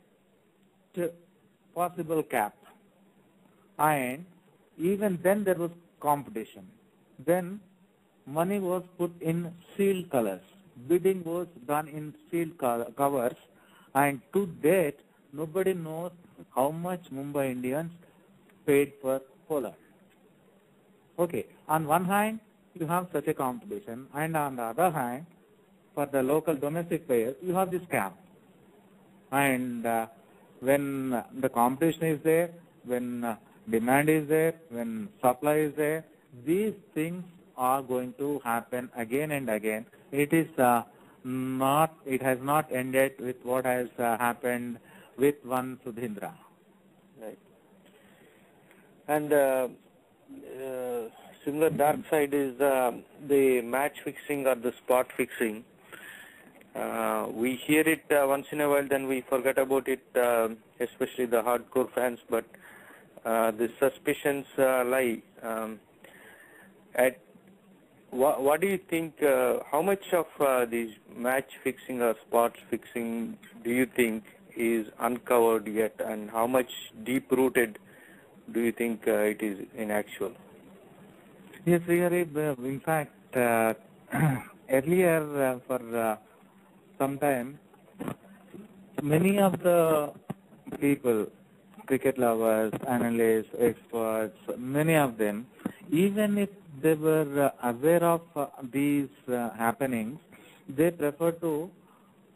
possible cap. And even then there was competition. Then money was put in sealed colors. Bidding was done in sealed covers. And to date, nobody knows how much Mumbai Indians paid for Pollard. Okay, on one hand, you have such a competition, and on the other hand, for the local domestic players, you have this cap. And when the competition is there, when demand is there, when supply is there, these things are going to happen again and again. It has not ended with what has happened with one Sudhindra. Right. And similar dark side is the match fixing or the spot fixing. We hear it once in a while, then we forget about it, especially the hardcore fans, but the suspicions lie. What do you think, how much of these match fixing or spot fixing do you think is uncovered yet, and how much deep-rooted do you think it is in actual? Yes, really, in fact, earlier for some time, many of the people, cricket lovers, analysts, experts, many of them, even if they were aware of these happenings, they prefer to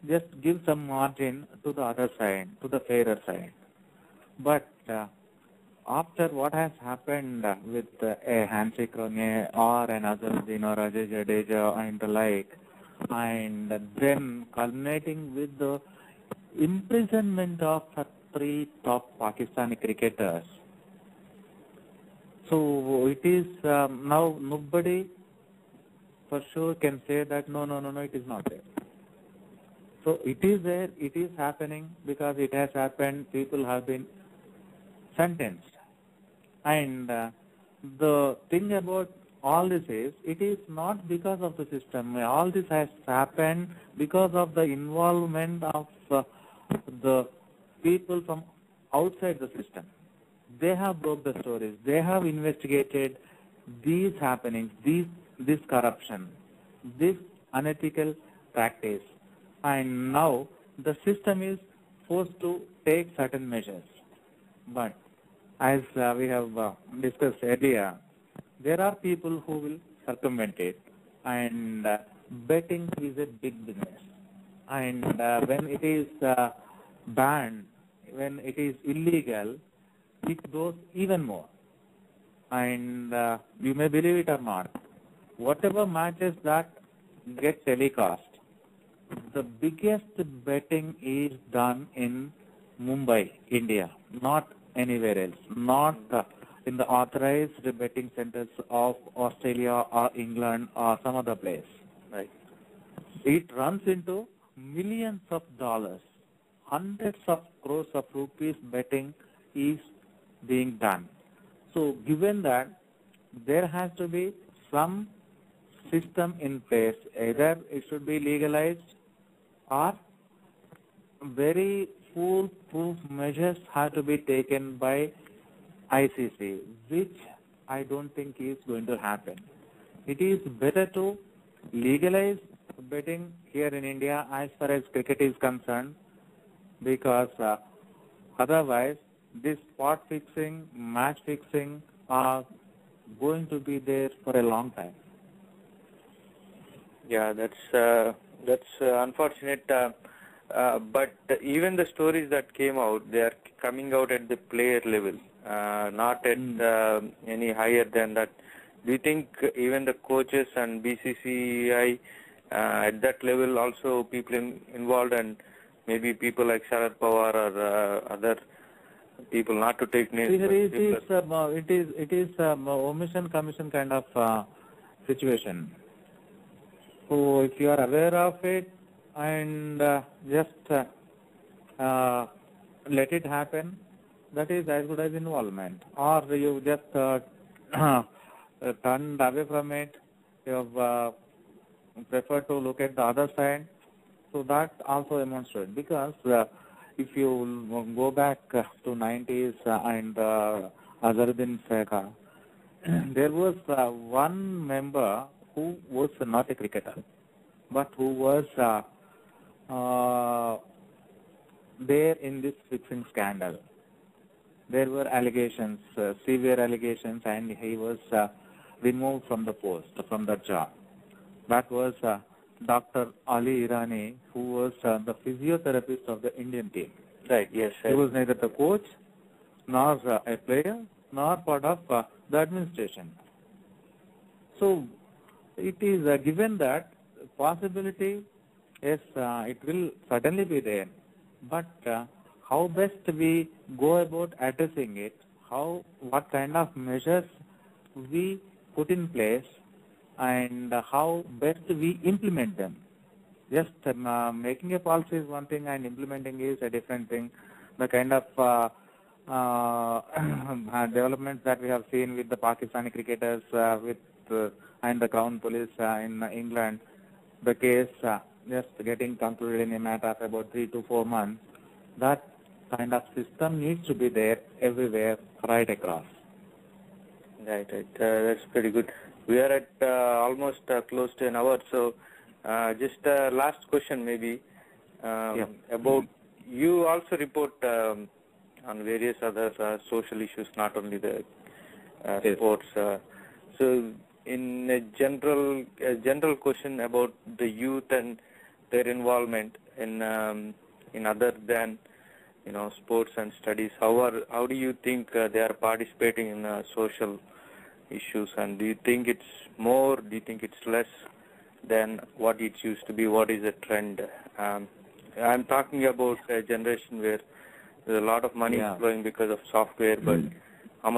just give some margin to the other side, to the fairer side. But after what has happened with a handshake or an Azharuddin or Ajay Jadeja and the like, and then culminating with the imprisonment of three top Pakistani cricketers. So it is now nobody for sure can say that no, it is not there. So it is there, it is happening because it has happened, people have been sentenced. And the thing about all this is, it is not because of the system. All this has happened because of the involvement of the people from outside the system. They have broke the stories. They have investigated these happenings, this corruption, this unethical practice. And now the system is forced to take certain measures. But as we have discussed earlier, there are people who will circumvent it, and betting is a big business. And when it is banned, when it is illegal, it goes even more. And you may believe it or not, whatever matches that get telecast, the biggest betting is done in Mumbai, India, not anywhere else, not in the authorized betting centers of Australia or England or some other place. Right. It runs into millions of dollars, hundreds of crores of rupees betting is being done. So given that, there has to be some system in place. Either it should be legalized or very foolproof measures have to be taken by ICC, which I don't think is going to happen. It is better to legalize betting here in India as far as cricket is concerned, because otherwise this spot fixing, match fixing are going to be there for a long time. Yeah, that's unfortunate. But even the stories that came out, they are coming out at the player level, not at any higher than that. Do you think even the coaches and BCCI at that level also people involved, and maybe people like Sharad Pawar or other people, not to take names? It is omission commission kind of situation. So if you are aware of it and just let it happen, that is as good as involvement. Or you just turned away from it, you have prefer to look at the other side. So that also amounts to it, because if you go back to 90s and Azharuddin Shekha, there was one member who was not a cricketer, but who was there in this fixing scandal. There were allegations, severe allegations, and he was removed from the post, from the job. That was Dr. Ali Irani, who was the physiotherapist of the Indian team. Right, yes. He was neither the coach, nor a player, nor part of the administration. So, it is given that possibility, yes, it will certainly be there. But how best we go about addressing it, what kind of measures we put in place, and how best we implement them. Just making a policy is one thing and implementing is a different thing. The kind of developments that we have seen with the Pakistani cricketers and the Crown Police in England, the case just getting concluded in a matter of about 3 to 4 months, that kind of system needs to be there everywhere, right across. Right. That's pretty good. We are at almost close to an hour, so just last question maybe about, you also report on various other social issues, not only the sports. So in a general question about the youth and their involvement in other than sports and studies, how do you think they are participating in social issues, and do you think it's more, do you think it's less than what it used to be? What is the trend? I'm talking about a generation where there's a lot of money flowing because of software, but how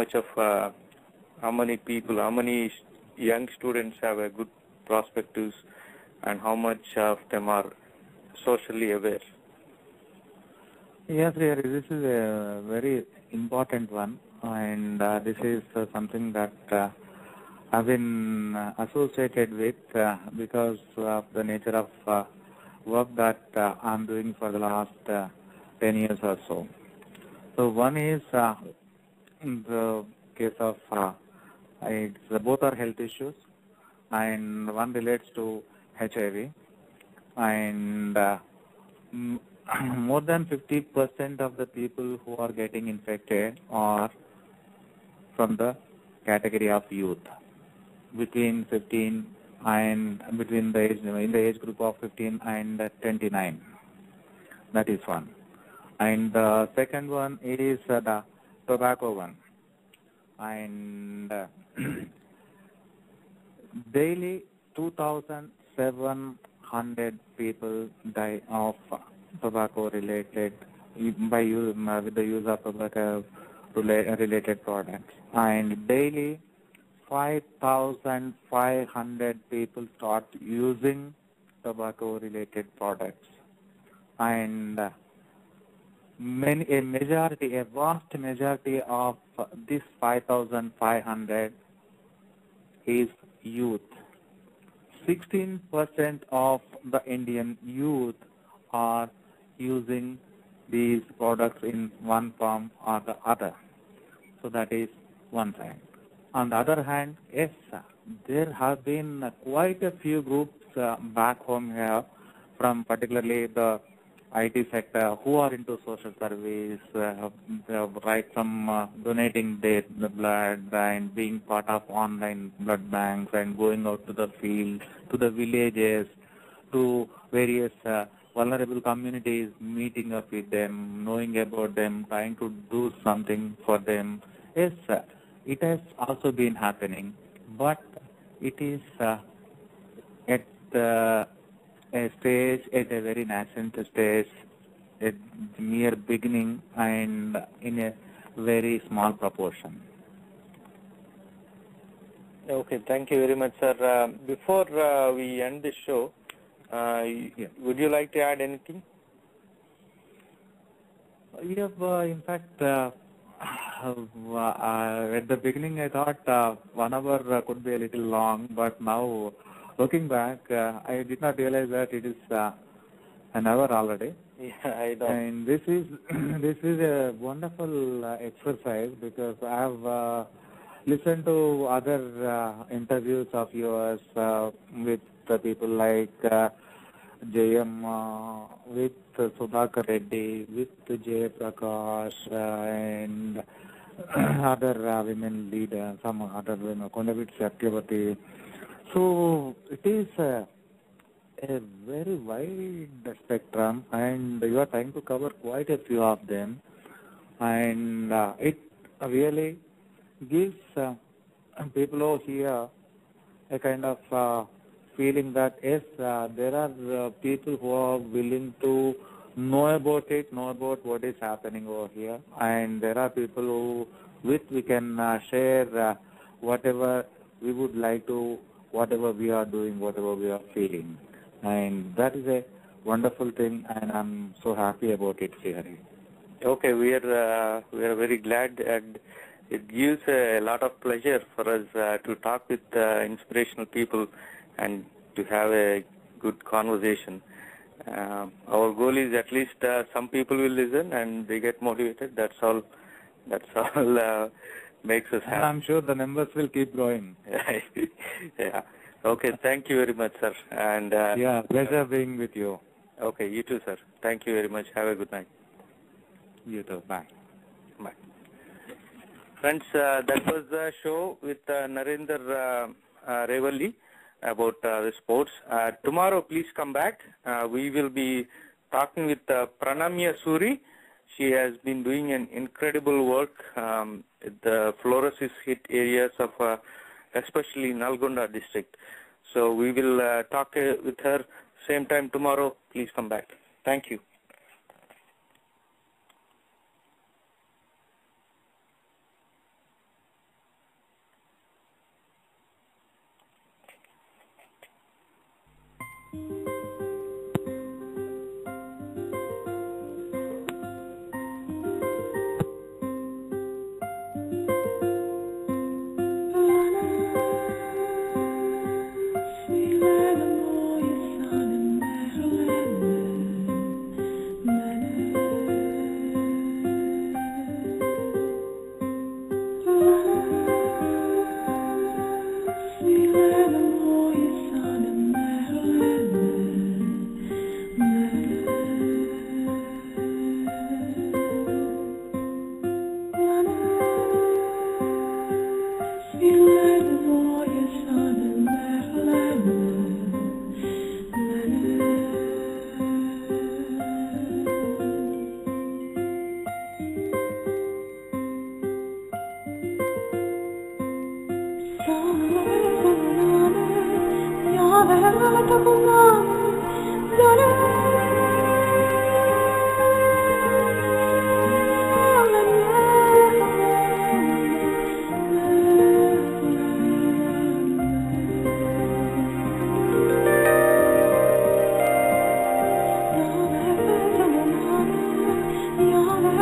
many people, how many young students have a good perspectives, and how much of them are socially aware? Yes, this is a very important one, and this is something that I've been associated with because of the nature of work that I'm doing for the last 10 years or so. So one is in the case of both are health issues, and one relates to HIV, and more than 50% of the people who are getting infected are from the category of youth between 15 and between the age in the age group of 15 and 29. That is one. And the second one is the tobacco one. And daily 2,700 people die of tobacco related with the use of tobacco related products, and daily 5,500 people start using tobacco related products, and a vast majority of this 5,500 is youth. 16% of the Indian youth are using these products in one form or the other. So that is one side. On the other hand, yes, there have been quite a few groups back home here from particularly the IT sector who are into social service, right from donating their blood and being part of online blood banks and going out to the field, to the villages, to various vulnerable communities, meeting up with them, knowing about them, trying to do something for them. Yes, it has also been happening, but it is at a stage, at a very nascent stage, at mere beginning, and in a very small proportion. Okay, thank you very much, sir. Before we end the show, would you like to add anything? In fact, at the beginning I thought 1 hour could be a little long, but now looking back, I did not realize that it is an hour already. Yeah, I know. And this is a wonderful exercise because I have listened to other interviews of yours with people like JM, with Sudhakar Reddy, with Jay Prakash, and other women leaders, some other women, Kondavit Satyavati. So it is a very wide spectrum, and you are trying to cover quite a few of them, and it really gives people over here a kind of feeling that yes, there are people who are willing to know about what is happening over here, and there are people who with we can share whatever we would like to, whatever we are doing, whatever we are feeling, and that is a wonderful thing, and I'm so happy about it, Srihari. Okay, we are very glad, and it gives a lot of pleasure for us to talk with inspirational people and to have a good conversation. Our goal is at least some people will listen and they get motivated. That's all makes us happy. I'm sure the numbers will keep growing. Yeah. Okay. Thank you very much, sir. And pleasure being with you. Okay. You too, sir. Thank you very much. Have a good night. You too. Bye. Bye. Friends, that was the show with Narender Revelli about the sports. Tomorrow, please come back. We will be talking with Pranamya Suri. She has been doing an incredible work at the fluorosis hit areas of especially Nalgonda district. So we will talk with her same time tomorrow. Please come back. Thank you.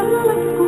Thank you.